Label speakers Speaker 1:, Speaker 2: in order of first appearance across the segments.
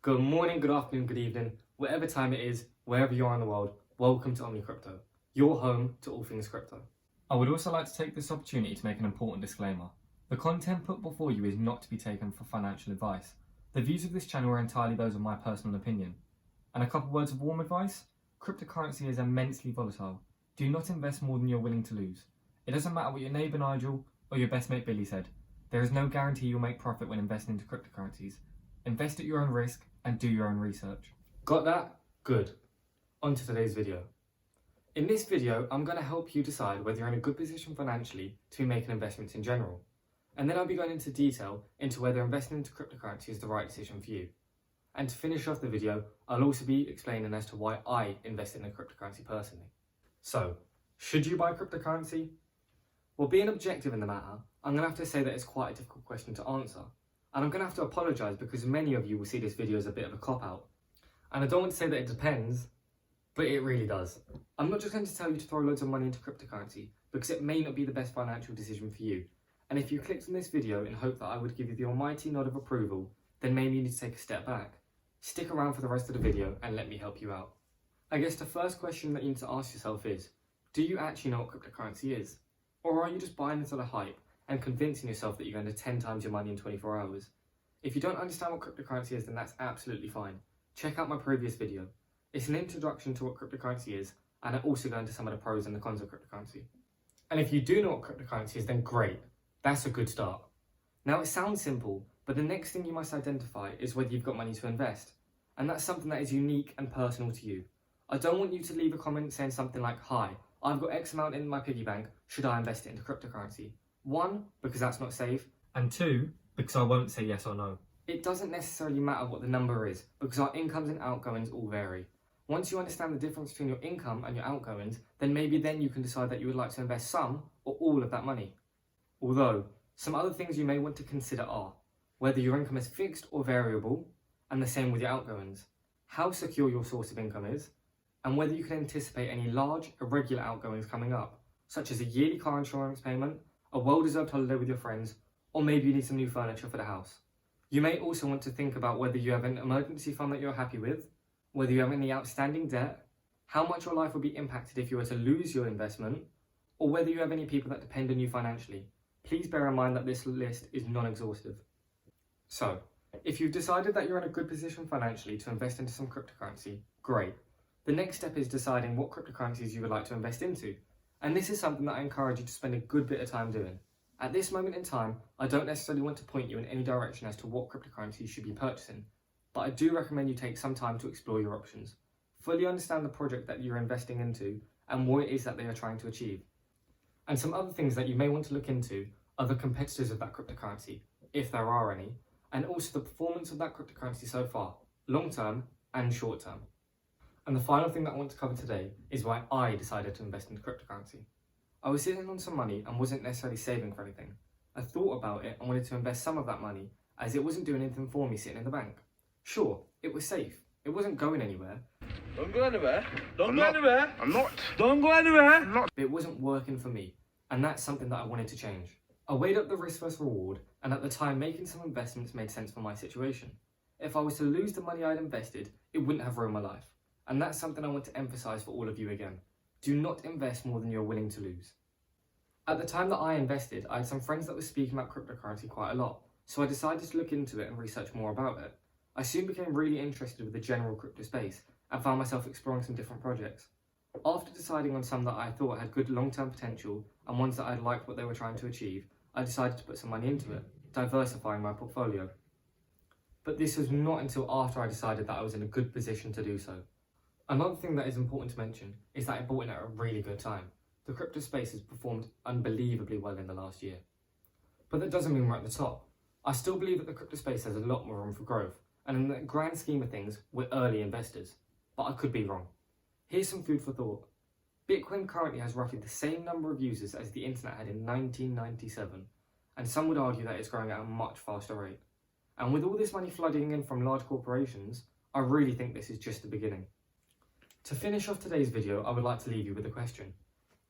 Speaker 1: Good morning, good afternoon, good evening, whatever time it is, wherever you are in the world, welcome to Omni Crypto, your home to all things crypto. I would also like to take this opportunity to make an important disclaimer. The content put before you is not to be taken for financial advice. The views of this channel are entirely those of my personal opinion. And a couple words of warm advice: cryptocurrency is immensely volatile. Do not invest more than you're willing to lose. It doesn't matter what your neighbour Nigel or your best mate Billy said. There is no guarantee you'll make profit when investing into cryptocurrencies. Invest at your own risk and do your own research. Got that? Good. On to today's video. In this video, I'm going to help you decide whether you're in a good position financially to be making investments in general. And then I'll be going into detail into whether investing into cryptocurrency is the right decision for you. And to finish off the video, I'll also be explaining as to why I invested in cryptocurrency personally. So, should you buy cryptocurrency? Well, being objective in the matter, I'm going to have to say that it's quite a difficult question to answer. And I'm going to have to apologise because many of you will see this video as a bit of a cop-out. And I don't want to say that it depends, but it really does. I'm not just going to tell you to throw loads of money into cryptocurrency because it may not be the best financial decision for you. And if you clicked on this video in hope that I would give you the almighty nod of approval, then maybe you need to take a step back. Stick around for the rest of the video and let me help you out. I guess the first question that you need to ask yourself is, do you actually know what cryptocurrency is? Or are you just buying into the hype and convincing yourself that you're going to 10 times your money in 24 hours? If you don't understand what cryptocurrency is, then that's absolutely fine. Check out my previous video. It's an introduction to what cryptocurrency is, and I also go into some of the pros and the cons of cryptocurrency. And if you do know what cryptocurrency is, then great. That's a good start. Now it sounds simple, but the next thing you must identify is whether you've got money to invest. And that's something that is unique and personal to you. I don't want you to leave a comment saying something like, "Hi, I've got X amount in my piggy bank, should I invest it into cryptocurrency?" 1, because that's not safe, and 2, because I won't say yes or no. It doesn't necessarily matter what the number is, because our incomes and outgoings all vary. Once you understand the difference between your income and your outgoings, then maybe then you can decide that you would like to invest some or all of that money. Although, some other things you may want to consider are whether your income is fixed or variable, and the same with your outgoings, how secure your source of income is, and whether you can anticipate any large, irregular outgoings coming up, such as a yearly car insurance payment, a well-deserved holiday with your friends, or maybe you need some new furniture for the house. You may also want to think about whether you have an emergency fund that you're happy with, whether you have any outstanding debt, how much your life will be impacted if you were to lose your investment, or whether you have any people that depend on you financially. Please bear in mind that this list is non-exhaustive. So, if you've decided that you're in a good position financially to invest into some cryptocurrency, great. The next step is deciding what cryptocurrencies you would like to invest into. And this is something that I encourage you to spend a good bit of time doing. At this moment in time, I don't necessarily want to point you in any direction as to what cryptocurrency you should be purchasing, but I do recommend you take some time to explore your options. Fully understand the project that you're investing into and what it is that they are trying to achieve. And some other things that you may want to look into are the competitors of that cryptocurrency, if there are any, and also the performance of that cryptocurrency so far, long term and short term. And the final thing that I want to cover today is why I decided to invest in cryptocurrency. I was sitting on some money and wasn't necessarily saving for anything. I thought about it and wanted to invest some of that money as it wasn't doing anything for me sitting in the bank. Sure, it was safe. It wasn't going anywhere.
Speaker 2: Don't go anywhere. Don't go anywhere.
Speaker 3: I'm not.
Speaker 2: Don't go anywhere.
Speaker 3: I'm not.
Speaker 1: But it wasn't working for me, and that's something that I wanted to change. I weighed up the risk versus reward, and at the time making some investments made sense for my situation. If I was to lose the money I'd invested, it wouldn't have ruined my life. And that's something I want to emphasise for all of you again. Do not invest more than you're willing to lose. At the time that I invested, I had some friends that were speaking about cryptocurrency quite a lot, so I decided to look into it and research more about it. I soon became really interested with the general crypto space and found myself exploring some different projects. After deciding on some that I thought had good long-term potential and ones that I liked what they were trying to achieve, I decided to put some money into it, diversifying my portfolio. But this was not until after I decided that I was in a good position to do so. Another thing that is important to mention is that I bought in at a really good time. The crypto space has performed unbelievably well in the last year. But that doesn't mean we're at the top. I still believe that the crypto space has a lot more room for growth, and in the grand scheme of things, we're early investors. But I could be wrong. Here's some food for thought. Bitcoin currently has roughly the same number of users as the internet had in 1997, and some would argue that it's growing at a much faster rate. And with all this money flooding in from large corporations, I really think this is just the beginning. To finish off today's video, I would like to leave you with a question.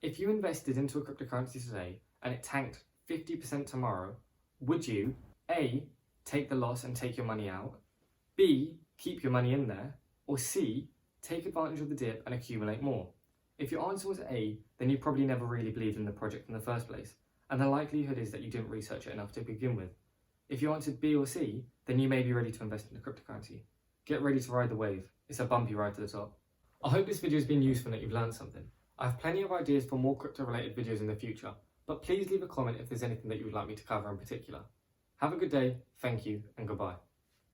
Speaker 1: If you invested into a cryptocurrency today and it tanked 50% tomorrow, would you A, take the loss and take your money out, B, keep your money in there, or C, take advantage of the dip and accumulate more? If your answer was A, then you probably never really believed in the project in the first place, and the likelihood is that you didn't research it enough to begin with. If you answered B or C, then you may be ready to invest in a cryptocurrency. Get ready to ride the wave. It's a bumpy ride to the top. I hope this video has been useful and that you've learned something. I have plenty of ideas for more crypto related videos in the future, but please leave a comment if there's anything that you would like me to cover in particular. Have a good day, thank you, and goodbye.